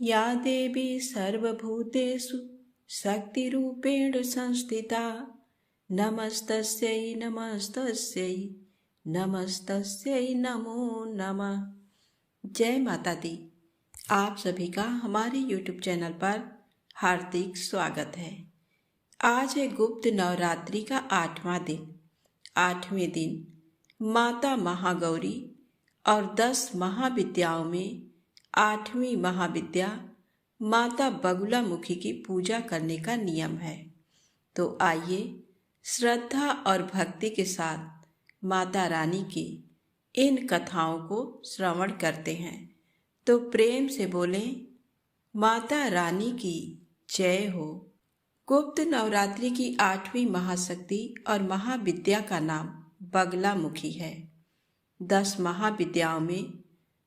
या देवी सर्वभूतेषु शक्तिरूपेण संस्थिता नमस्तस्यै नमस्तस्यै नमस्तस्यै नमो नमः। जय माता दी। आप सभी का हमारे YouTube चैनल पर हार्दिक स्वागत है। आज है गुप्त नवरात्रि का 8वां दिन। 8वें दिन माता महागौरी और 10 महाविद्याओं में 8वीं महाविद्या माता बगुलामुखी की पूजा करने का नियम है। तो आइए श्रद्धा और भक्ति के साथ माता रानी की इन कथाओं को श्रवण करते हैं। तो प्रेम से बोलें, माता रानी की जय हो। गुप्त नवरात्रि की 8वीं महाशक्ति और महाविद्या का नाम बगलामुखी है। 10 महाविद्याओं में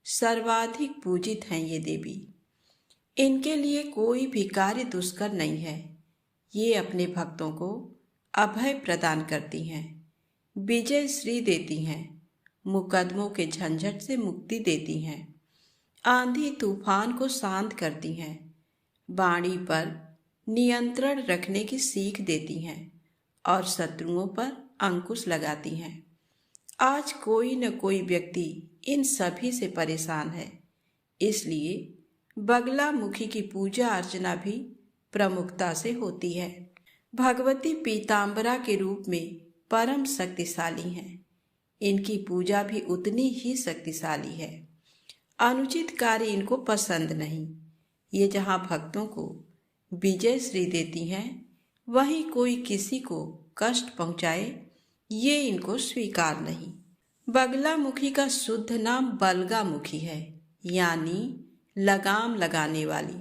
सर्वाधिक पूजित हैं ये देवी। इनके लिए कोई भी कार्य दुष्कर नहीं है। ये अपने भक्तों को अभय प्रदान करती हैं, विजय श्री देती हैं, मुकदमों के झंझट से मुक्ति देती हैं, आंधी तूफान को शांत करती हैं, वाणी पर नियंत्रण रखने की सीख देती हैं और शत्रुओं पर अंकुश लगाती हैं। आज कोई न कोई व्यक्ति इन सभी से परेशान है, इसलिए बगलामुखी की पूजा अर्चना भी प्रमुखता से होती है। भगवती पीताम्बरा के रूप में परम शक्तिशाली हैं। इनकी पूजा भी उतनी ही शक्तिशाली है। अनुचित कार्य इनको पसंद नहीं। ये जहाँ भक्तों को विजय श्री देती हैं, वहीं कोई किसी को कष्ट पहुँचाए ये इनको स्वीकार नहीं। बगलामुखी का शुद्ध नाम बलगामुखी है, यानी लगाम लगाने वाली।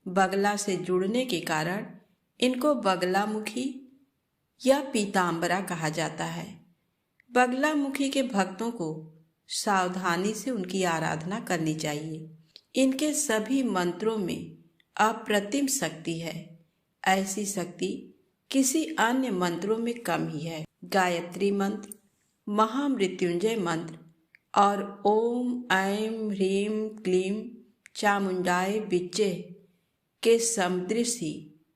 बगला से जुड़ने के कारण इनको बगलामुखी या पीताम्बरा कहा जाता है। बगलामुखी के भक्तों को सावधानी से उनकी आराधना करनी चाहिए। इनके सभी मंत्रों में अप्रतिम शक्ति है। ऐसी शक्ति किसी अन्य मंत्रों में कम ही है। गायत्री मंत्र, महामृत्युंजय मंत्र और ओम ऐं ह्रीं क्लीं चामुंडाय विच्चे के समदृश ही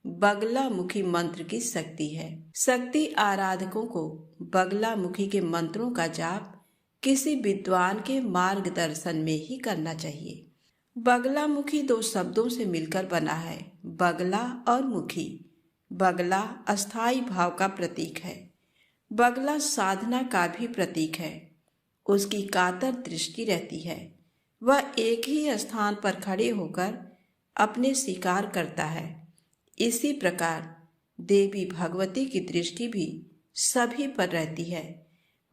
बगलामुखी मंत्र की शक्ति है। शक्ति आराधकों को बगलामुखी के मंत्रों का जाप किसी विद्वान के मार्गदर्शन में ही करना चाहिए। बगलामुखी 2 शब्दों से मिलकर बना है, बगला और मुखी। बगला अस्थाई भाव का प्रतीक है। बगला साधना का भी प्रतीक है। उसकी कातर दृष्टि रहती है। वह एक ही स्थान पर खड़े होकर अपने शिकार करता है। इसी प्रकार देवी भगवती की दृष्टि भी सभी पर रहती है।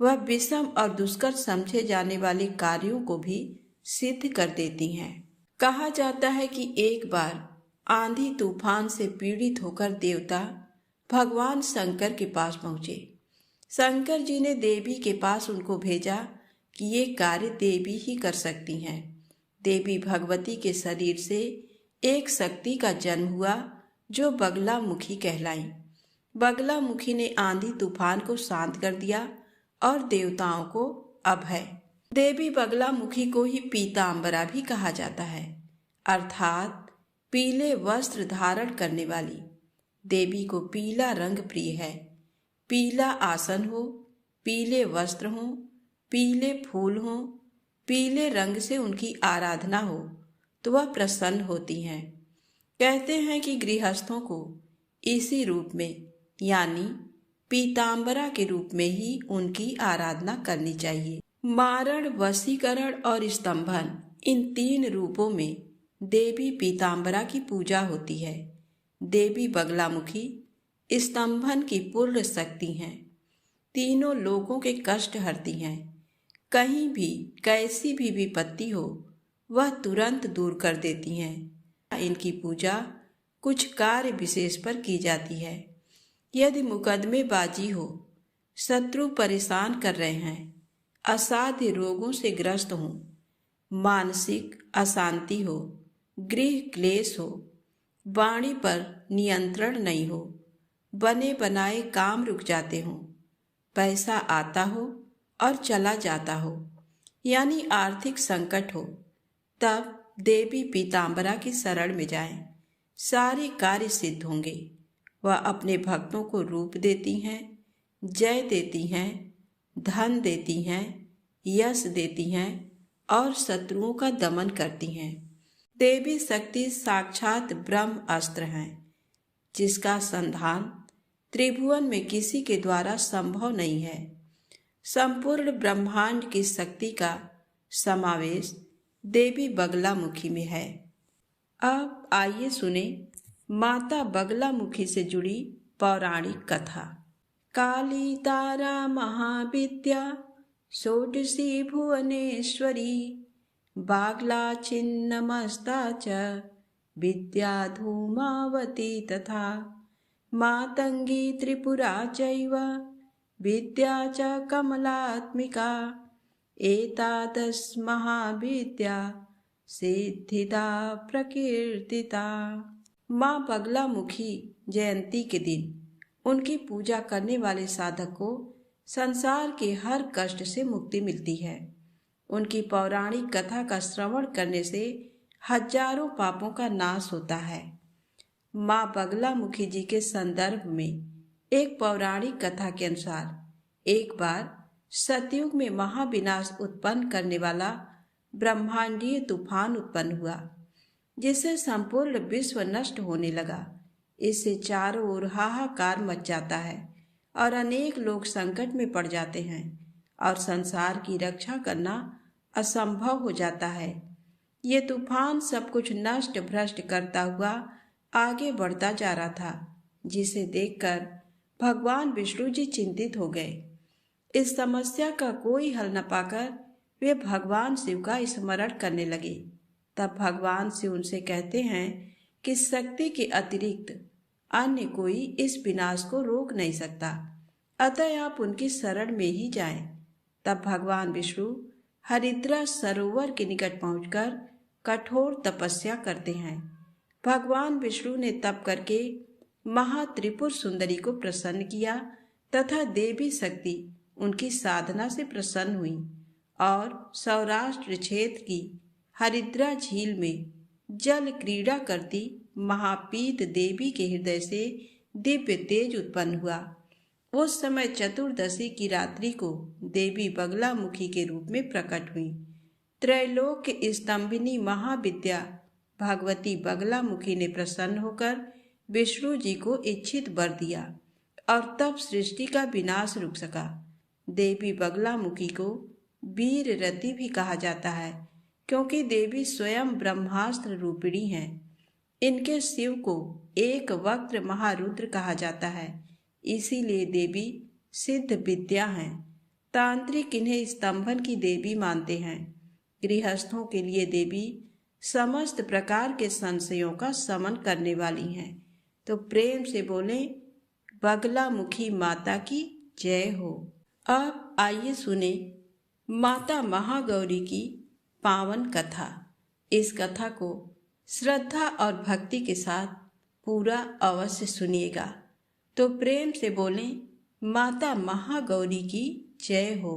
वह विषम और दुष्कर समझे जाने वाले कार्यों को भी सिद्ध कर देती हैं। कहा जाता है कि एक बार आंधी तूफान से पीड़ित होकर देवता भगवान शंकर के पास पहुंचे। शंकर जी ने देवी के पास उनको भेजा कि ये कार्य देवी ही कर सकती हैं। देवी भगवती के शरीर से एक शक्ति का जन्म हुआ जो बगलामुखी कहलाई। बगलामुखी ने आंधी तूफान को शांत कर दिया और देवताओं को अभय। देवी बगलामुखी को ही पीताम्बरा भी कहा जाता है, अर्थात पीले वस्त्र धारण करने वाली। देवी को पीला रंग प्रिय है। पीला आसन हो, पीले वस्त्र हो, पीले फूल हो, पीले रंग से उनकी आराधना हो तो वह प्रसन्न होती हैं। कहते हैं कि गृहस्थों को इसी रूप में यानी पीताम्बरा के रूप में ही उनकी आराधना करनी चाहिए। मारण, वशीकरण और स्तंभन, इन 3 रूपों में देवी पीताम्बरा की पूजा होती है। देवी बगलामुखी स्तंभन की पूर्ण शक्ति हैं। तीनों लोगों के कष्ट हरती हैं। कहीं भी कैसी भी विपत्ति हो वह तुरंत दूर कर देती हैं। इनकी पूजा कुछ कार्य विशेष पर की जाती है। यदि मुकदमेबाजी हो, शत्रु परेशान कर रहे हैं, असाध्य रोगों से ग्रस्त हो, मानसिक अशांति हो, गृह क्लेश हो, वाणी पर नियंत्रण नहीं हो, बने बनाए काम रुक जाते हों, पैसा आता हो और चला जाता हो, यानी आर्थिक संकट हो, तब देवी पीताम्बरा की शरण में जाएं, सारे कार्य सिद्ध होंगे। वह अपने भक्तों को रूप देती हैं, जय देती हैं, धन देती हैं, यश देती हैं और शत्रुओं का दमन करती हैं। देवी शक्ति साक्षात ब्रह्म अस्त्र हैं, जिसका संधान त्रिभुवन में किसी के द्वारा संभव नहीं है। संपूर्ण ब्रह्मांड की शक्ति का समावेश देवी बगलामुखी में है। अब आइए सुने माता बगलामुखी से जुड़ी पौराणिक कथा। काली तारा महाविद्या षोडशी भुवनेश्वरी, बागला छिन्नमस्ता च विद्या धूमावती तथा, मातंगी त्रिपुरा चैव विद्या च कमलात्मिका, एतादश महाविद्या सिद्धिदा प्रकीर्तिता। माँ बगलामुखी जयंती के दिन उनकी पूजा करने वाले साधक को संसार के हर कष्ट से मुक्ति मिलती है। उनकी पौराणिक कथा का श्रवण करने से हजारों पापों का नाश होता है। माँ बगलामुखी जी के संदर्भ में एक पौराणिक कथा के अनुसार एक बार सतयुग में महाविनाश उत्पन्न करने वाला ब्रह्मांडीय तूफान उत्पन्न हुआ, जिससे संपूर्ण विश्व नष्ट होने लगा। इससे चारों ओर हाहाकार मच जाता है और अनेक लोग संकट में पड़ जाते हैं और संसार की रक्षा करना असंभव हो जाता है। ये तूफान सब कुछ नष्ट भ्रष्ट करता हुआ आगे बढ़ता जा रहा था, जिसे देखकर भगवान विष्णु जी चिंतित हो गए। इस समस्या का कोई हल न पाकर वे भगवान शिव का स्मरण करने लगे। तब भगवान शिव उनसे कहते हैं कि शक्ति के अतिरिक्त अन्य कोई इस विनाश को रोक नहीं सकता, अतः आप उनकी शरण में ही जाएं। तब भगवान विष्णु हरिद्रा सरोवर के निकट पहुंचकर कठोर तपस्या करते हैं। भगवान विष्णु ने तप करके महात्रिपुर सुंदरी को प्रसन्न किया तथा देवी शक्ति उनकी साधना से प्रसन्न हुई और सौराष्ट्र क्षेत्र की हरिद्रा झील में जल क्रीड़ा करती महापीत देवी के हृदय से दिव्य तेज उत्पन्न हुआ। उस समय चतुर्दशी की रात्रि को देवी बगलामुखी के रूप में प्रकट हुई। त्रैलोक्य स्तंभिनी महाविद्या भगवती बगलामुखी ने प्रसन्न होकर विष्णु जी को इच्छित वर दिया और तब सृष्टि का विनाश रुक सका। देवी बगलामुखी को वीर रति भी कहा जाता है, क्योंकि देवी स्वयं ब्रह्मास्त्र रूपिणी हैं। इनके शिव को एक वक्त्र महारुद्र कहा जाता है, इसीलिए देवी सिद्ध विद्या हैं। तांत्रिक इन्हें स्तंभन की देवी मानते हैं। गृहस्थों के लिए देवी समस्त प्रकार के संशयों का शमन करने वाली हैं। तो प्रेम से बोले बगलामुखी माता की जय हो। अब आइए सुने माता महागौरी की पावन कथा। इस कथा को श्रद्धा और भक्ति के साथ पूरा अवश्य सुनिएगा। तो प्रेम से बोलें माता महागौरी की जय हो।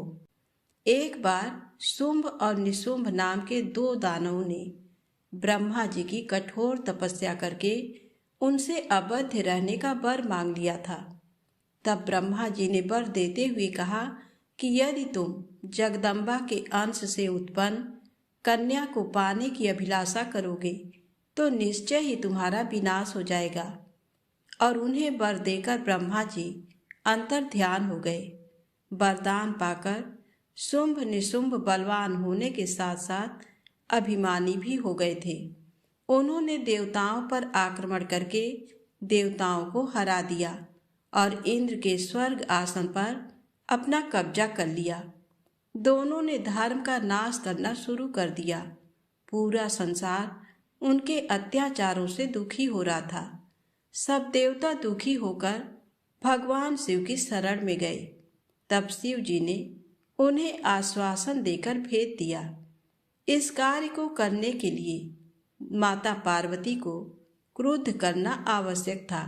एक बार शुंभ और निशुंभ नाम के दो दानवों ने ब्रह्मा जी की कठोर तपस्या करके उनसे अबद्ध रहने का वर मांग लिया था। तब ब्रह्मा जी ने वर देते हुए कहा कि यदि तुम जगदम्बा के अंश से उत्पन्न कन्या को पाने की अभिलाषा करोगे तो निश्चय ही तुम्हारा विनाश हो जाएगा। और उन्हें वर देकर ब्रह्मा जी अंतर ध्यान हो गए। वरदान पाकर शुंभ निशुंभ बलवान होने के साथ साथ अभिमानी भी हो गए थे। उन्होंने देवताओं पर आक्रमण करके देवताओं को हरा दिया और इंद्र के स्वर्ग आसन पर अपना कब्जा कर लिया। दोनों ने धर्म का नाश करना शुरू कर दिया। पूरा संसार उनके अत्याचारों से दुखी हो रहा था। सब देवता दुखी होकर भगवान शिव की शरण में गए। तब शिव जी ने उन्हें आश्वासन देकर भेज दिया। इस कार्य को करने के लिए माता पार्वती को क्रुद्ध करना आवश्यक था।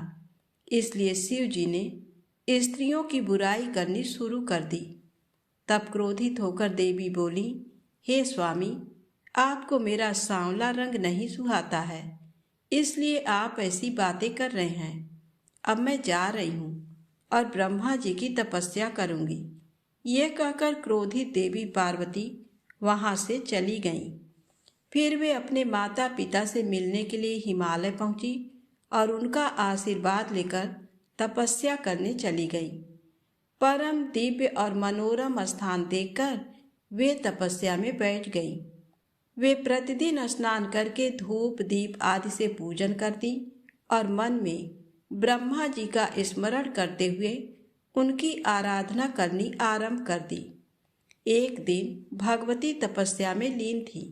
इसलिए शिव जी ने स्त्रियों की बुराई करनी शुरू कर दी। तब क्रोधित होकर देवी बोली, हे स्वामी, आपको मेरा सांवला रंग नहीं सुहाता है, इसलिए आप ऐसी बातें कर रहे हैं। अब मैं जा रही हूँ और ब्रह्मा जी की तपस्या करूँगी। ये कहकर क्रोधित देवी पार्वती वहाँ से चली गईं। फिर वे अपने माता पिता से मिलने के लिए हिमालय पहुंची और उनका आशीर्वाद लेकर तपस्या करने चली गई। परम दिव्य और मनोरम स्थान देखकर वे तपस्या में बैठ गई। वे प्रतिदिन स्नान करके धूप दीप आदि से पूजन करती और मन में ब्रह्मा जी का स्मरण करते हुए उनकी आराधना करनी आरंभ कर दी। एक दिन भगवती तपस्या में लीन थी।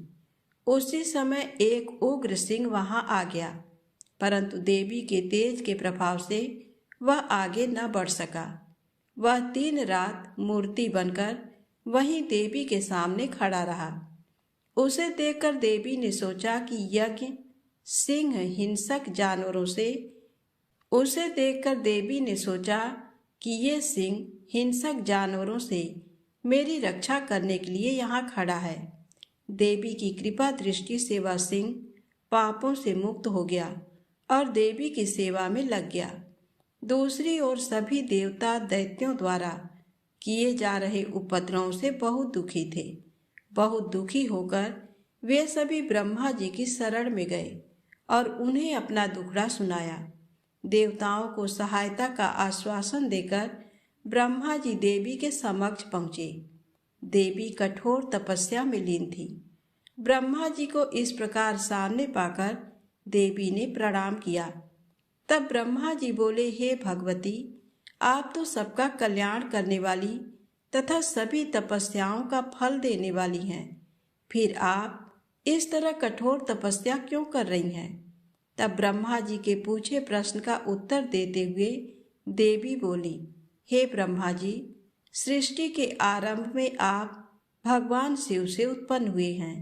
उसी समय एक उग्र सिंह वहां आ गया, परंतु देवी के तेज के प्रभाव से वह आगे न बढ़ सका। वह दिन रात मूर्ति बनकर वहीं देवी के सामने खड़ा रहा। उसे देखकर देवी ने सोचा कि यज्ञ सिंह हिंसक जानवरों से उसे देखकर देवी ने सोचा कि ये सिंह हिंसक जानवरों से मेरी रक्षा करने के लिए यहाँ खड़ा है। देवी की कृपा दृष्टि से वह सिंह पापों से मुक्त हो गया और देवी की सेवा में लग गया। दूसरी ओर सभी देवता दैत्यों द्वारा किए जा रहे उपद्रवों से बहुत दुखी थे। बहुत दुखी होकर वे सभी ब्रह्मा जी की शरण में गए और उन्हें अपना दुखड़ा सुनाया। देवताओं को सहायता का आश्वासन देकर ब्रह्मा जी देवी के समक्ष पहुँचे। देवी कठोर तपस्या में लीन थी। ब्रह्मा जी को इस प्रकार सामने पाकर देवी ने प्रणाम किया। तब ब्रह्मा जी बोले, हे भगवती, आप तो सबका कल्याण करने वाली तथा सभी तपस्याओं का फल देने वाली हैं। फिर आप इस तरह कठोर तपस्या क्यों कर रही हैं? तब ब्रह्मा जी के पूछे प्रश्न का उत्तर देते हुए देवी बोली, हे ब्रह्मा जी, सृष्टि के आरंभ में आप भगवान शिव से उत्पन्न हुए हैं,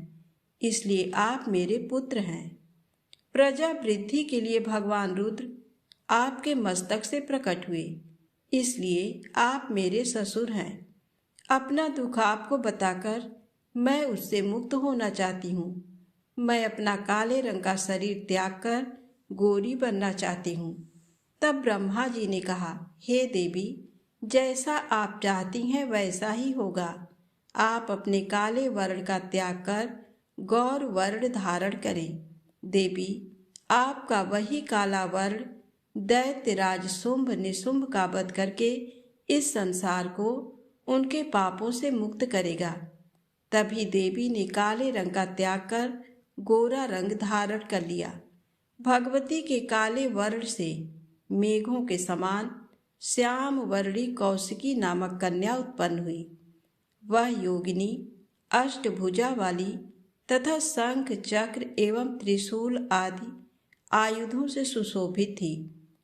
इसलिए आप मेरे पुत्र हैं। प्रजा वृद्धि के लिए भगवान रुद्र आपके मस्तक से प्रकट हुए, इसलिए आप मेरे ससुर हैं। अपना दुख आपको बताकर मैं उससे मुक्त होना चाहती हूँ। मैं अपना काले रंग का शरीर त्याग कर गोरी बनना चाहती हूँ। तब ब्रह्मा जी ने कहा, हे देवी, जैसा आप चाहती हैं वैसा ही होगा। आप अपने काले वर्ण का त्याग कर गौर वर्ण धारण करें। देवी, आपका वही काला वर्ण दैत्यराज शुंभ निशुंभ का वध करके इस संसार को उनके पापों से मुक्त करेगा। तभी देवी ने काले रंग का त्याग कर गोरा रंग धारण कर लिया। भगवती के काले वर्ण से मेघों के समान श्याम वर्णी कौशिकी नामक कन्या उत्पन्न हुई। वह योगिनी अष्टभुजा वाली तथा शंख चक्र एवं त्रिशूल आदि आयुधों से सुशोभित थी।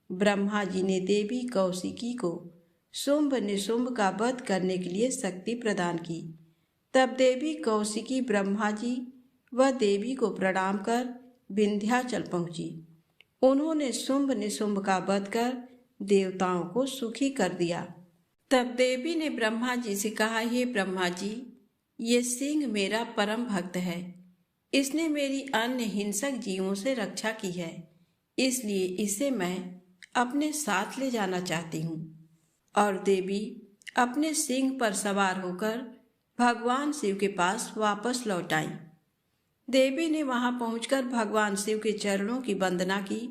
ब्रह्मा जी ने देवी कौशिकी को शुंभ निशुंभ का वध करने के लिए शक्ति प्रदान की। तब देवी कौशिकी ब्रह्मा जी व देवी को प्रणाम कर विंध्याचल पहुंची। उन्होंने शुंभ निशुंभ का वध कर देवताओं को सुखी कर दिया। तब देवी ने ब्रह्मा जी से कहा, हे ब्रह्मा जी, ये सिंह मेरा परम भक्त है। इसने मेरी अन्य हिंसक जीवों से रक्षा की है, इसलिए इसे मैं अपने साथ ले जाना चाहती हूँ। और देवी अपने सिंह पर सवार होकर भगवान शिव के पास वापस लौट आई। देवी ने वहां पहुंचकर भगवान शिव के चरणों की वंदना की।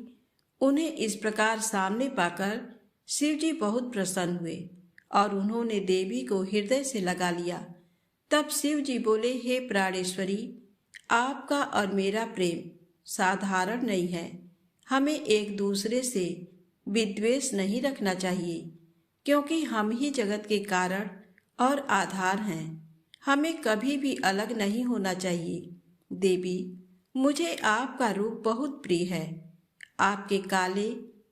उन्हें इस प्रकार सामने पाकर शिव जी बहुत प्रसन्न हुए और उन्होंने देवी को हृदय से लगा लिया। तब शिव जी बोले, हे प्राणेश्वरी, आपका और मेरा प्रेम साधारण नहीं है। हमें एक दूसरे से विद्वेष नहीं रखना चाहिए, क्योंकि हम ही जगत के कारण और आधार हैं। हमें कभी भी अलग नहीं होना चाहिए। देवी, मुझे आपका रूप बहुत प्रिय है। आपके काले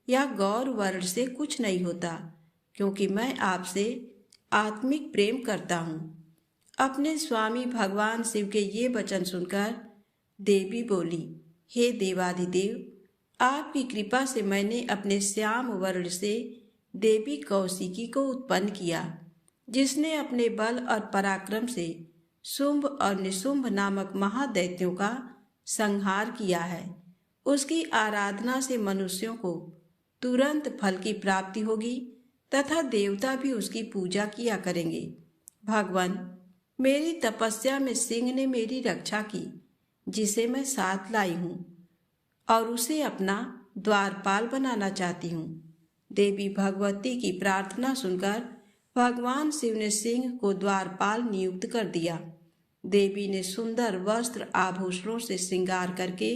या गौर वर्ण से कुछ नहीं होता, क्योंकि मैं आपसे आत्मिक प्रेम करता हूँ। अपने स्वामी भगवान शिव के ये वचन सुनकर देवी बोली, हे देवाधिदेव, आपकी कृपा से मैंने अपने श्याम वर्ण से देवी कौशिकी को उत्पन्न किया, जिसने अपने बल और पराक्रम से शुंभ और निशुंभ नामक महादैत्यों का संहार किया है। उसकी आराधना से मनुष्यों को तुरंत फल की प्राप्ति होगी तथा देवता भी उसकी पूजा किया करेंगे। भगवान, मेरी तपस्या में सिंह ने मेरी रक्षा की, जिसे मैं साथ लाई हूँ और उसे अपना द्वारपाल बनाना चाहती हूँ। देवी भगवती की प्रार्थना सुनकर भगवान शिव ने सिंह को द्वारपाल नियुक्त कर दिया। देवी ने सुंदर वस्त्र आभूषणों से श्रृंगार करके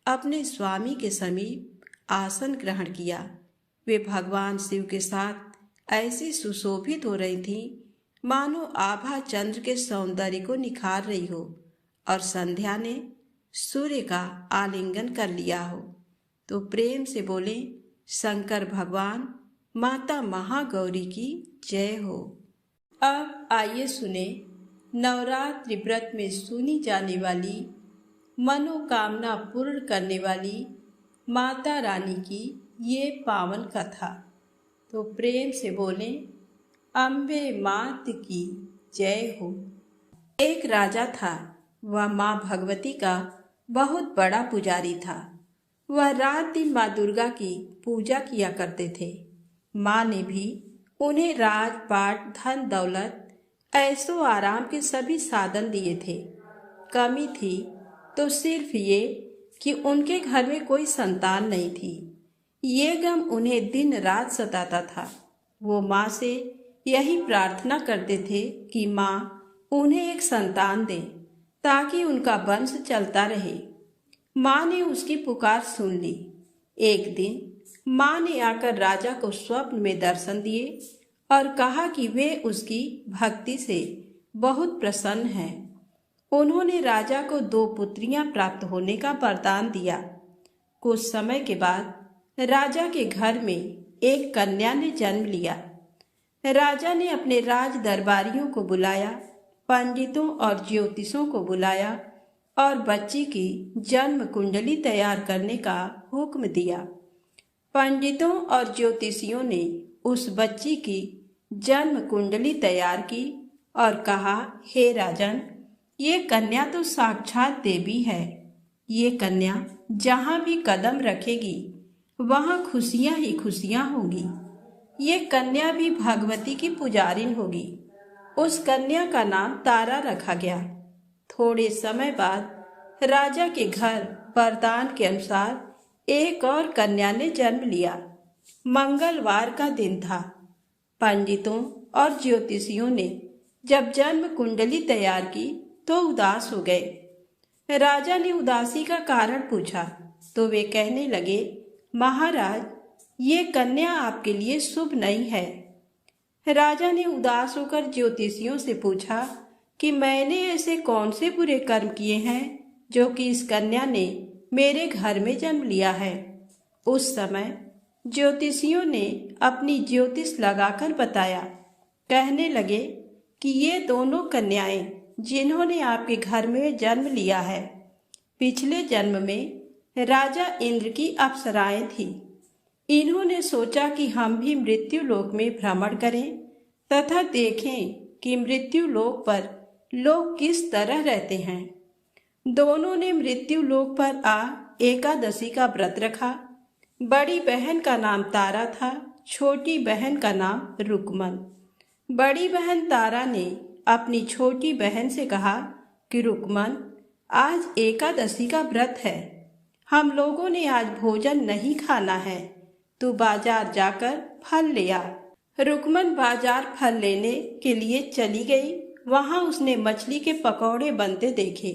अपने स्वामी के समीप आसन ग्रहण किया। वे भगवान शिव के साथ ऐसी सुशोभित हो रही थीं मानो आभा चंद्र के सौंदर्य को निखार रही हो और संध्या ने सूर्य का आलिंगन कर लिया हो। तो प्रेम से बोले, शंकर भगवान, माता महागौरी की जय हो। अब आइए सुने नवरात्रि व्रत में सुनी जाने वाली मनोकामना पूर्ण करने वाली माता रानी की ये पावन कथा। तो प्रेम से बोले, अम्बे मात की जय हो। एक राजा था। वह माँ भगवती का बहुत बड़ा पुजारी था। वह रात दिन माँ दुर्गा की पूजा किया करते थे। माँ ने भी उन्हें राजपाट, धन दौलत, ऐशो आराम के सभी साधन दिए थे। कमी थी तो सिर्फ ये कि उनके घर में कोई संतान नहीं थी। ये गम उन्हें दिन रात सताता था। वो माँ से यही प्रार्थना करते थे कि माँ उन्हें एक संतान दे ताकि उनका वंश चलता रहे। माँ ने उसकी पुकार सुन ली। एक दिन माँ ने आकर राजा को स्वप्न में दर्शन दिए और कहा कि वे उसकी भक्ति से बहुत प्रसन्न हैं। उन्होंने राजा को 2 पुत्रियां प्राप्त होने का वरदान दिया। कुछ समय के बाद राजा के घर में एक कन्या ने जन्म लिया। राजा ने अपने राज दरबारियों को बुलाया, पंडितों और ज्योतिषों को बुलाया और बच्ची की जन्म कुंडली तैयार करने का हुक्म दिया। पंडितों और ज्योतिषियों ने उस बच्ची की जन्म कुंडली तैयार की और कहा, हे राजन, ये कन्या तो साक्षात देवी है। ये कन्या जहाँ भी कदम रखेगी वहाँ खुशियाँ ही खुशियाँ होंगी। ये कन्या भी भगवती की पुजारिन होगी। उस कन्या का नाम तारा रखा गया। थोड़े समय बाद राजा के घर वरदान के अनुसार एक और कन्या ने जन्म लिया। मंगलवार का दिन था। पंडितों और ज्योतिषियों ने जब जन्म कुंडली तैयार की तो उदास हो गए। राजा ने उदासी का कारण पूछा तो वे कहने लगे, महाराज, ये कन्या आपके लिए शुभ नहीं है। राजा ने उदास होकर ज्योतिषियों से पूछा कि मैंने ऐसे कौन से बुरे कर्म किए हैं जो कि इस कन्या ने मेरे घर में जन्म लिया है। उस समय ज्योतिषियों ने अपनी ज्योतिष लगाकर बताया। कहने लगे कि ये दोनों कन्याएं जिन्होंने आपके घर में जन्म लिया है, पिछले जन्म में राजा इंद्र की अप्सराएं थी। इन्होंने सोचा कि हम भी मृत्यु लोक में भ्रमण करें तथा देखें कि मृत्यु लोक पर लोग किस तरह रहते हैं। दोनों ने मृत्यु लोक पर आ एकादशी का व्रत रखा। बड़ी बहन का नाम तारा था, छोटी बहन का नाम रुकमन। बड़ी बहन तारा ने अपनी छोटी बहन से कहा कि रुकमन, आज एकादशी का व्रत है, हम लोगों ने आज भोजन नहीं खाना है, तू बाजार जाकर फल ले आ। रुकमन बाजार फल लेने के लिए चली गई। वहां उसने मछली के पकौड़े बनते देखे।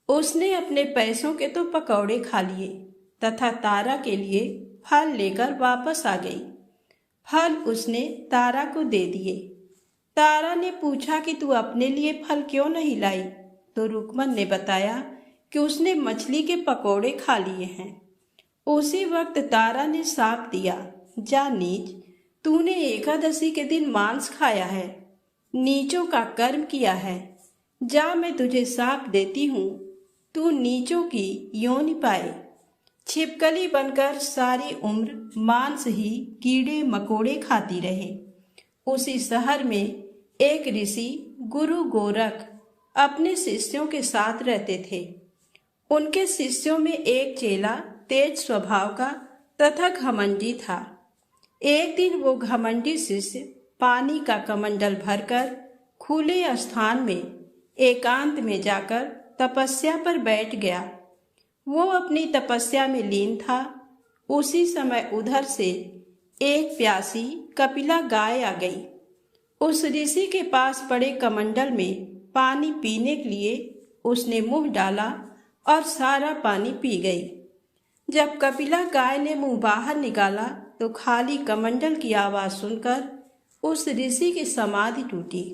उसने अपने पैसों के तो पकौड़े खा लिए तथा तारा के लिए फल लेकर वापस आ गई। फल उसने तारा को दे दिए। तारा ने पूछा कि तू अपने लिए फल क्यों नहीं लाई? तो रुकमन ने बताया कि उसने मछली के पकौड़े खा लिए हैं। उसी वक्त तारा ने शाप दिया, जा नीच, तूने एकादशी के दिन मांस खाया है, नीचों का कर्म किया है। जा, मैं तुझे शाप देती हूँ, तू नीचों की योनि पाए। छिपकली बनकर सारी उम्र मांस ही कीड़े मकोड़े खाती रहे। उसी शहर में एक ऋषि गुरु गोरख अपने शिष्यों के साथ रहते थे। उनके शिष्यों में एक चेला तेज स्वभाव का तथा घमंडी था। एक दिन वो घमंडी शिष्य पानी का कमंडल भरकर खुले स्थान में एकांत में जाकर तपस्या पर बैठ गया। वो अपनी तपस्या में लीन था। उसी समय उधर से एक प्यासी कपिला गाय आ गई। उस ऋषि के पास पड़े कमंडल में पानी पीने के लिए उसने मुंह डाला और सारा पानी पी गई। जब कपिला गाय ने मुंह बाहर निकाला तो खाली कमंडल की आवाज सुनकर उस ऋषि की समाधि टूटी।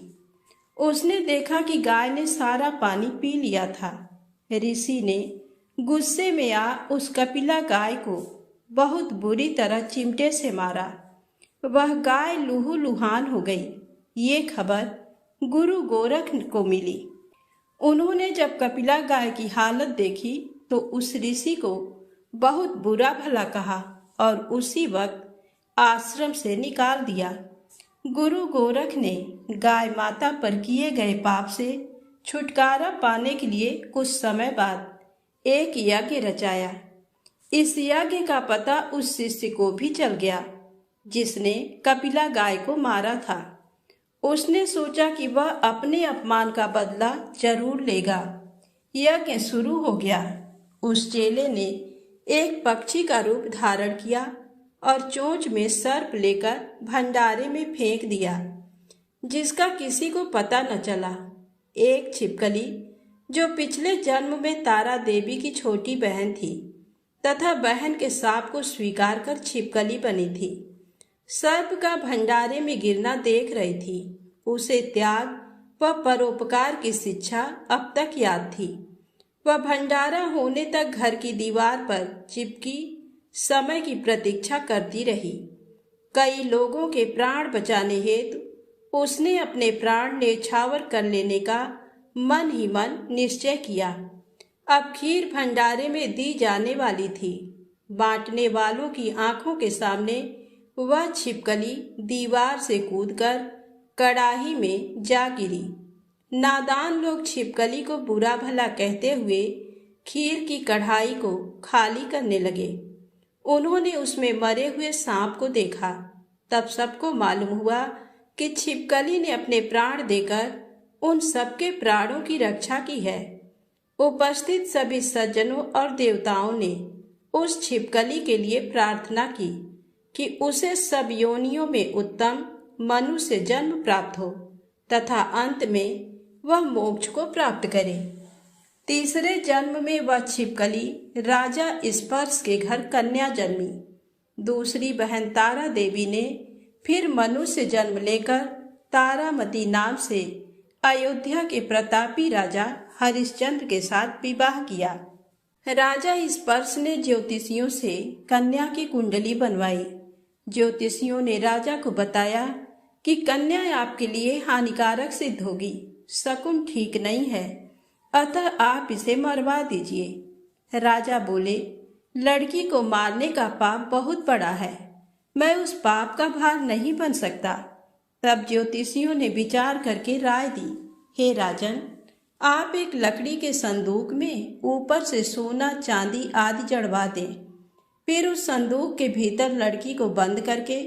उसने देखा कि गाय ने सारा पानी पी लिया था। ऋषि ने गुस्से में आ उस कपिला गाय को बहुत बुरी तरह चिमटे से मारा। वह गाय लूहूलुहान हो गई। ये खबर गुरु गोरख को मिली। उन्होंने जब कपिला गाय की हालत देखी तो उस ऋषि को बहुत बुरा भला कहा और उसी वक्त आश्रम से निकाल दिया। गुरु गोरख ने गाय माता पर किए गए पाप से छुटकारा पाने के लिए कुछ समय बाद एक यज्ञ रचाया। इस यज्ञ का पता उस शिष्य को भी चल गया जिसने कपिला गाय को मारा था। उसने सोचा कि वह अपने अपमान का बदला जरूर लेगा। यज्ञ शुरू हो गया। उस चेले ने एक पक्षी का रूप धारण किया और चोंच में सर्प लेकर भंडारे में फेंक दिया, जिसका किसी को पता न चला। एक छिपकली जो पिछले जन्म में तारा देवी की छोटी बहन थी तथा बहन के साप को स्वीकार कर छिपकली बनी थी, सर्प का भंडारे में गिरना देख रही थी। उसे त्याग व परोपकार की शिक्षा अब तक याद थी। वह भंडारा होने तक घर की दीवार पर चिपकी समय की प्रतीक्षा करती रही। कई लोगों के प्राण बचाने हेतु उसने अपने प्राण न्यौछावर कर लेने का मन ही मन निश्चय किया। अब खीर भंडारे में दी जाने वाली थी। बांटने वालों की आंखों के सामने वह छिपकली दीवार से कूदकर कड़ाही में जा गिरी। नादान लोग छिपकली को बुरा भला कहते हुए खीर की कढ़ाई को खाली करने लगे। उन्होंने उसमें मरे हुए सांप को देखा। तब सबको मालूम हुआ कि छिपकली ने अपने प्राण देकर उन सबके प्राणों की रक्षा की है। उपस्थित सभी सज्जनों और देवताओं ने उस छिपकली के लिए प्रार्थना की कि उसे सब योनियों में उत्तम मनुष्य जन्म प्राप्त हो तथा अंत में वह मोक्ष को प्राप्त करे। तीसरे जन्म में वह छिपकली राजा स्पर्श के घर कन्या जन्मी। दूसरी बहन तारा देवी ने फिर मनुष्य जन्म लेकर तारामती नाम से अयोध्या के प्रतापी राजा हरिश्चंद्र के साथ विवाह किया। राजा स्पर्श ने ज्योतिषियों से कन्या की कुंडली बनवाई। ज्योतिषियों ने राजा को बताया कि कन्या आपके लिए हानिकारक सिद्ध होगी, शकुन ठीक नहीं है, अतः आप इसे मरवा दीजिए। राजा बोले, लड़की को मारने का पाप बहुत बड़ा है, मैं उस पाप का भार नहीं बन सकता। तब ज्योतिषियों ने विचार करके राय दी, हे राजन, आप एक लकड़ी के संदूक में ऊपर से सोना चांदी आदि जड़वा दें। फिर उस संदूक के भीतर लड़की को बंद करके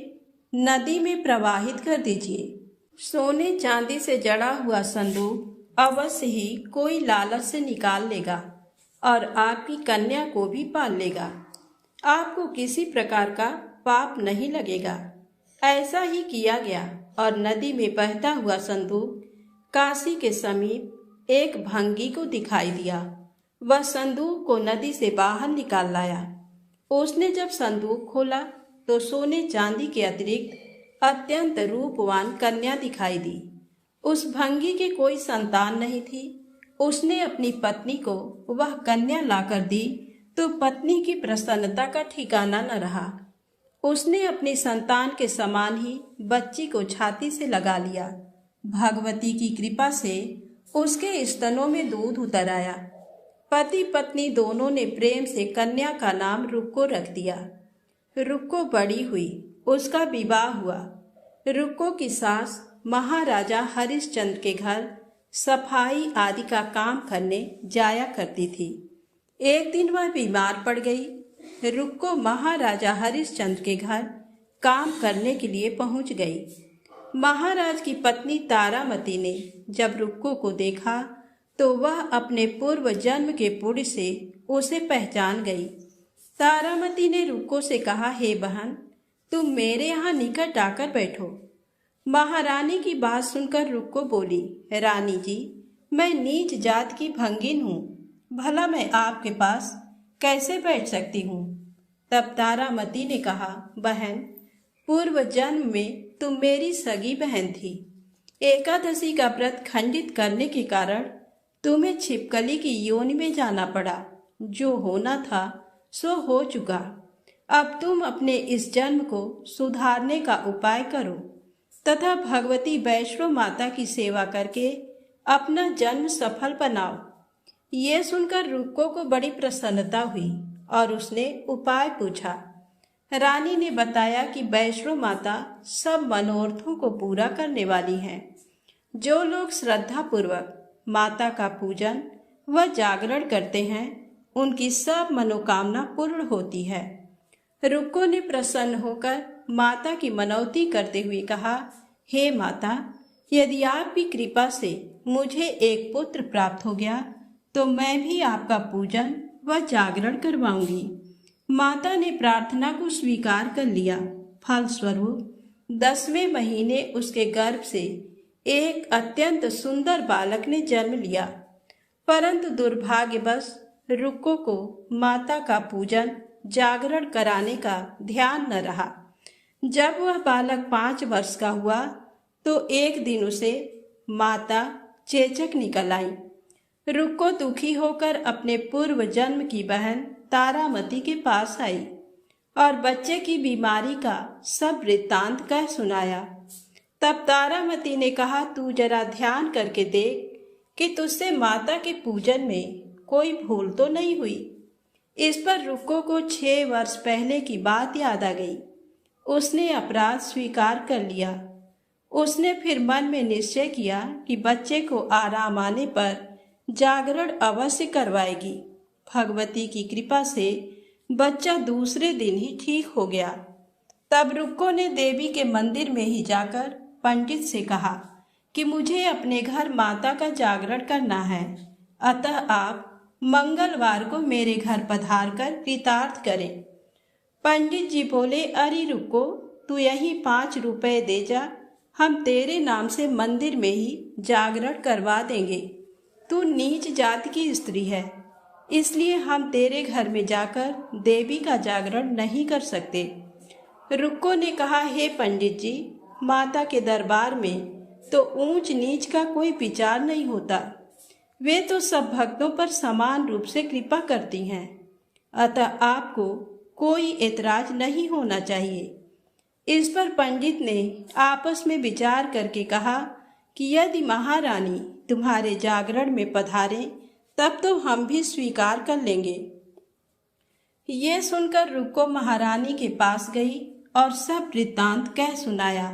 नदी में प्रवाहित कर दीजिए। सोने चांदी से जड़ा हुआ संदूक अवश्य ही कोई लालच से निकाल लेगा और आपकी कन्या को भी पाल लेगा। आपको किसी प्रकार का पाप नहीं लगेगा। ऐसा ही किया गया और नदी में बहता हुआ संदूक काशी के समीप एक भंगी को दिखाई दिया। वह संदूक को नदी से बाहर निकाल लाया। उसने जब संदूक खोला तो सोने चांदी के अतिरिक्त अत्यंत रूपवान कन्या दिखाई दी। उस भंगी के कोई संतान नहीं थी। उसने अपनी पत्नी को वह कन्या लाकर दी तो पत्नी की प्रसन्नता का ठिकाना न रहा। उसने अपनी संतान के समान ही बच्ची को छाती से लगा लिया। भगवती की कृपा से उसके स्तनों में दूध उतर आया। पति पत्नी दोनों ने प्रेम से कन्या का नाम रुक्को रख दिया। रुक्को बड़ी हुई, उसका विवाह हुआ। रुक्को की सास महाराजा हरिश्चंद्र के घर सफाई आदि का काम करने जाया करती थी। एक दिन वह बीमार पड़ गई। रुक्को महाराजा हरिश्चंद्र के घर काम करने के लिए पहुंच गई। महाराज की पत्नी तारामती ने जब रुक्को को देखा तो वह अपने पूर्व जन्म के पुण्य से उसे पहचान गई। तारामती ने रुक्को से कहा, हे बहन, तुम मेरे यहाँ निकट आकर बैठो। महारानी की बात सुनकर रुक्को बोली, रानी जी, मैं नीच जात की भंगिन हूँ, भला मैं आपके पास कैसे बैठ सकती हूँ। तब तारामती ने कहा, बहन, पूर्व जन्म में तुम मेरी सगी बहन थी। एकादशी का व्रत खंडित करने के कारण तुम्हें छिपकली की योनि में जाना पड़ा। जो होना था सो हो चुका। अब तुम अपने इस जन्म को सुधारने का उपाय करो तथा भगवती वैष्णो माता की सेवा करके अपना जन्म सफल बनाओ। ये सुनकर रुक्को को बड़ी प्रसन्नता हुई और उसने उपाय पूछा। रानी ने बताया कि वैष्णो माता सब मनोरथों को पूरा करने वाली हैं। जो लोग श्रद्धा पूर्वक माता का पूजन व जागरण करते हैं उनकी सब मनोकामना पूर्ण होती है। रुक्को ने प्रसन्न होकर माता की मनौती करते हुए कहा, हे माता, यदि आपकी कृपा से मुझे एक पुत्र प्राप्त हो गया तो मैं भी आपका पूजन व जागरण करवाऊंगी। माता ने प्रार्थना को स्वीकार कर लिया। फलस्वरूप 10वें महीने उसके गर्भ से एक अत्यंत सुंदर बालक ने जन्म लिया। परंतु दुर्भाग्यवश रुक्को को माता का पूजन जागरण कराने का ध्यान न रहा। जब वह बालक 5 वर्ष का हुआ तो एक दिन उसे माता चेचक निकल आई। रुक्को दुखी होकर अपने पूर्व जन्म की बहन तारामती के पास आई और बच्चे की बीमारी का सब वृत्तांत कह सुनाया। तब तारामती ने कहा, तू जरा ध्यान करके देख कि तुझसे माता के पूजन में कोई भूल तो नहीं हुई। इस पर रुक्को को 6 वर्ष पहले की बात याद आ गई। उसने अपराध स्वीकार कर लिया। उसने फिर मन में निश्चय किया कि बच्चे को आराम आने पर जागरण अवश्य करवाएगी। भगवती की कृपा से बच्चा दूसरे दिन ही ठीक हो गया। तब रुक्को ने देवी के मंदिर में ही जाकर पंडित से कहा कि मुझे अपने घर माता का जागरण करना है, अतः आप मंगलवार को मेरे घर पधार कर कृतार्थ करें। पंडित जी बोले, अरे रुक्को, तू यही 5 रुपए दे जा, हम तेरे नाम से मंदिर में ही जागरण करवा देंगे। तू नीच जात की स्त्री है, इसलिए हम तेरे घर में जाकर देवी का जागरण नहीं कर सकते। रुक्को ने कहा, हे पंडित जी, माता के दरबार में तो ऊंच नीच का कोई विचार नहीं होता। वे तो सब भक्तों पर समान रूप से कृपा करती हैं, अतः आपको कोई ऐतराज नहीं होना चाहिए। इस पर पंडित ने आपस में विचार करके कहा कि यदि महारानी तुम्हारे जागरण में पधारें तब तो हम भी स्वीकार कर लेंगे। ये सुनकर रुक्को महारानी के पास गई और सब वृत्तांत कह सुनाया।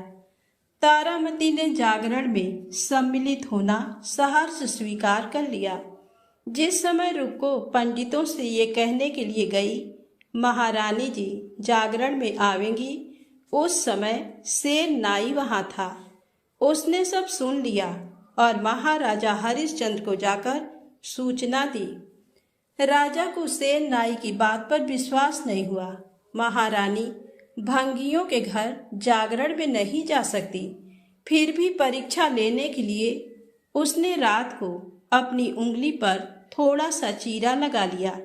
तारामती ने जागरण में सम्मिलित होना सहर्ष स्वीकार कर लिया। जिस समय रुक्को पंडितों से ये कहने के लिए गई, महारानी जी जागरण में आवेंगी, उस समय सेन नाई वहां था। उसने सब सुन लिया और महाराजा हरिश्चंद्र को जाकर सूचना दी। राजा को सेन नाई की बात पर विश्वास नहीं हुआ। महारानी भंगियों के घर जागरण में नहीं जा सकती, फिर भी परीक्षा लेने के लिए उसने रात को अपनी उंगली पर थोड़ा सा चीरा लगा लिया,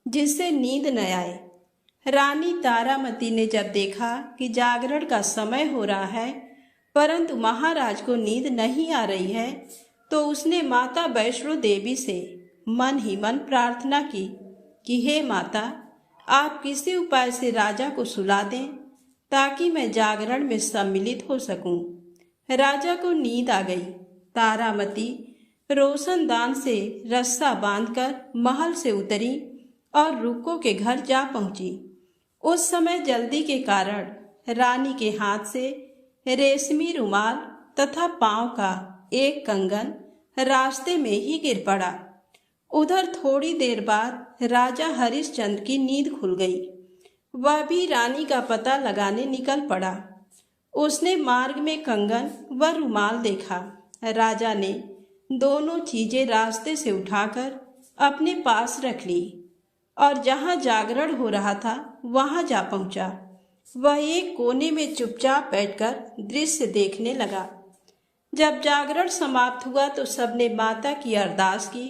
जिससे नींद न आए। रानी तारामती ने जब देखा कि जागरण का समय हो रहा है परंतु महाराज को नींद नहीं आ रही है, तो उसने माता वैष्णो देवी से मन ही मन प्रार्थना की कि हे माता, आप किसी उपाय से राजा को सुला दें ताकि मैं जागरण में सम्मिलित हो सकूं। राजा को नींद आ गई। तारामती रोशनदान से रस्सा बांधकर महल से उतरी और रुक्को के घर जा पहुंची। उस समय जल्दी के कारण रानी के हाथ से रेशमी रुमाल तथा पांव का एक कंगन रास्ते में ही गिर पड़ा। उधर थोड़ी देर बाद राजा हरिश्चंद्र की नींद खुल गई। वह भी रानी का पता लगाने निकल पड़ा। उसने मार्ग में कंगन व रुमाल देखा। राजा ने दोनों चीजें रास्ते से उठाकर अपने पास रख ली और जहां जागरण हो रहा था वहां जा पहुंचा। वह एक कोने में चुपचाप बैठकर दृश्य देखने लगा। जब जागरण समाप्त हुआ तो सबने माता की अरदास की।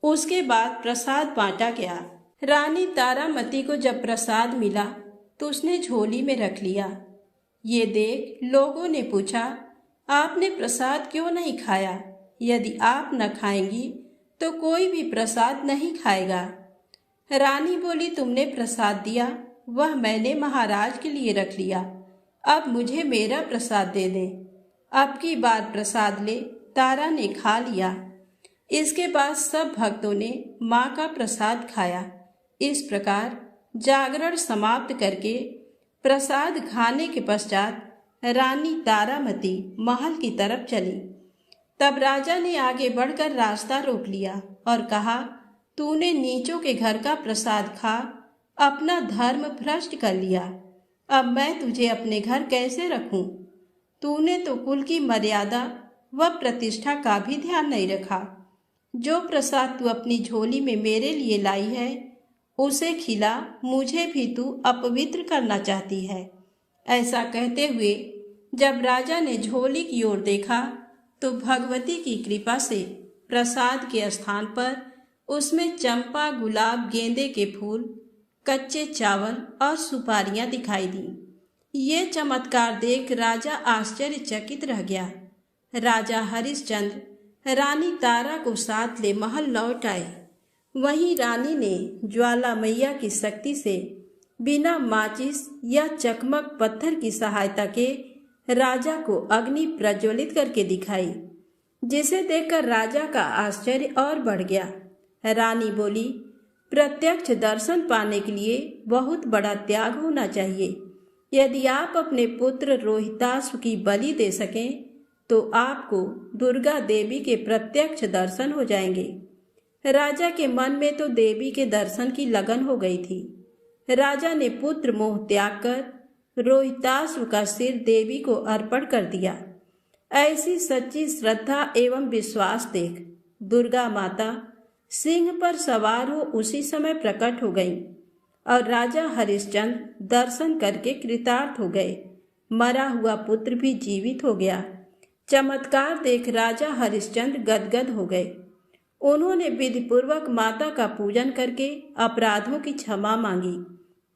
उसके बाद प्रसाद बांटा गया। रानी तारामती को जब प्रसाद मिला तो उसने झोली में रख लिया। ये देख लोगों ने पूछा, आपने प्रसाद क्यों नहीं खाया? यदि आप न खाएंगी तो कोई भी प्रसाद नहीं खाएगा। रानी बोली, तुमने प्रसाद दिया वह मैंने महाराज के लिए रख लिया, अब मुझे मेरा प्रसाद दे दें। अब की बार प्रसाद ले। तारा ने खा लिया। इसके बाद सब भक्तों ने माँ का प्रसाद खाया। इस प्रकार जागरण समाप्त करके प्रसाद खाने के पश्चात रानी तारामती महल की तरफ चली। तब राजा ने आगे बढ़कर रास्ता रोक लिया और कहा, तूने नीचों के घर का प्रसाद खा अपना धर्म भ्रष्ट कर लिया। अब मैं तुझे अपने घर कैसे रखूं? तूने तो कुल की मर्यादा व प्रतिष्ठा का भी ध्यान नहीं रखा। जो प्रसाद तू अपनी झोली में मेरे लिए लाई है उसे खिला, मुझे भी तू अपवित्र करना चाहती है। ऐसा कहते हुए जब राजा ने झोली की ओर देखा तो भगवती की कृपा से प्रसाद के स्थान पर उसमें चंपा, गुलाब, गेंदे के फूल, कच्चे चावल और सुपारियां दिखाई दी। ये चमत्कार देख राजा आश्चर्यचकित रह गया। राजा हरिश्चंद्र रानी तारा को साथ ले महल लौट आए। वहीं रानी ने ज्वाला मैया की शक्ति से बिना माचिस या चकमक पत्थर की सहायता के राजा को अग्नि प्रज्वलित करके दिखाई, जिसे देखकर राजा का आश्चर्य और बढ़ गया। रानी बोली, प्रत्यक्ष दर्शन पाने के लिए बहुत बड़ा त्याग होना चाहिए। यदि आप अपने पुत्र रोहिताश्व की बलि दे सकें तो आपको दुर्गा देवी के प्रत्यक्ष दर्शन हो जाएंगे। राजा के मन में तो देवी के दर्शन की लगन हो गई थी। राजा ने पुत्र मोह त्याग कर रोहिताश्व का सिर देवी को अर्पण कर दिया। ऐसी सच्ची श्रद्धा एवं विश्वास देख दुर्गा माता सिंह पर सवार हो उसी समय प्रकट हो गई और राजा हरिश्चंद्र दर्शन करके कृतार्थ हो गए। मरा हुआ पुत्र भी जीवित हो गया। चमत्कार देख राजा हरिश्चंद्र गदगद हो गए। उन्होंने विधिपूर्वक माता का पूजन करके अपराधों की क्षमा मांगी।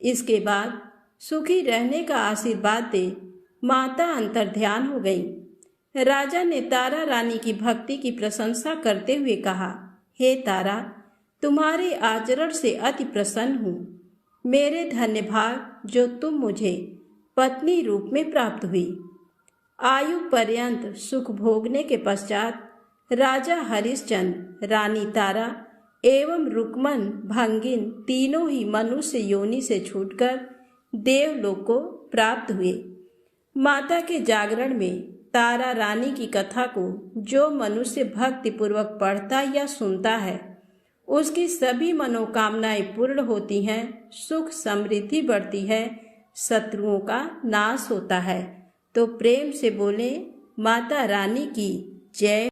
इसके बाद सुखी रहने का आशीर्वाद दे माता अंतर्ध्यान हो गई। राजा ने तारा रानी की भक्ति की प्रशंसा करते हुए कहा, हे तारा, तुम्हारे आचरण से अति प्रसन्न हूँ। मेरे धन्य भाग जो तुम मुझे पत्नी रूप में प्राप्त हुई। आयु पर्यंत सुख भोगने के पश्चात राजा हरिश्चंद्र रानी तारा एवं रुक्मन भंगिन तीनों ही मनुष्य योनि से छूटकर देवलोक को प्राप्त हुए। माता के जागरण में तारा रानी की कथा को जो मनुष्य भक्ति पूर्वक पढ़ता या सुनता है उसकी सभी मनोकामनाएं पूर्ण होती हैं, सुख समृद्धि बढ़ती है, शत्रुओं का नाश होता है। तो प्रेम से बोले माता रानी की जय।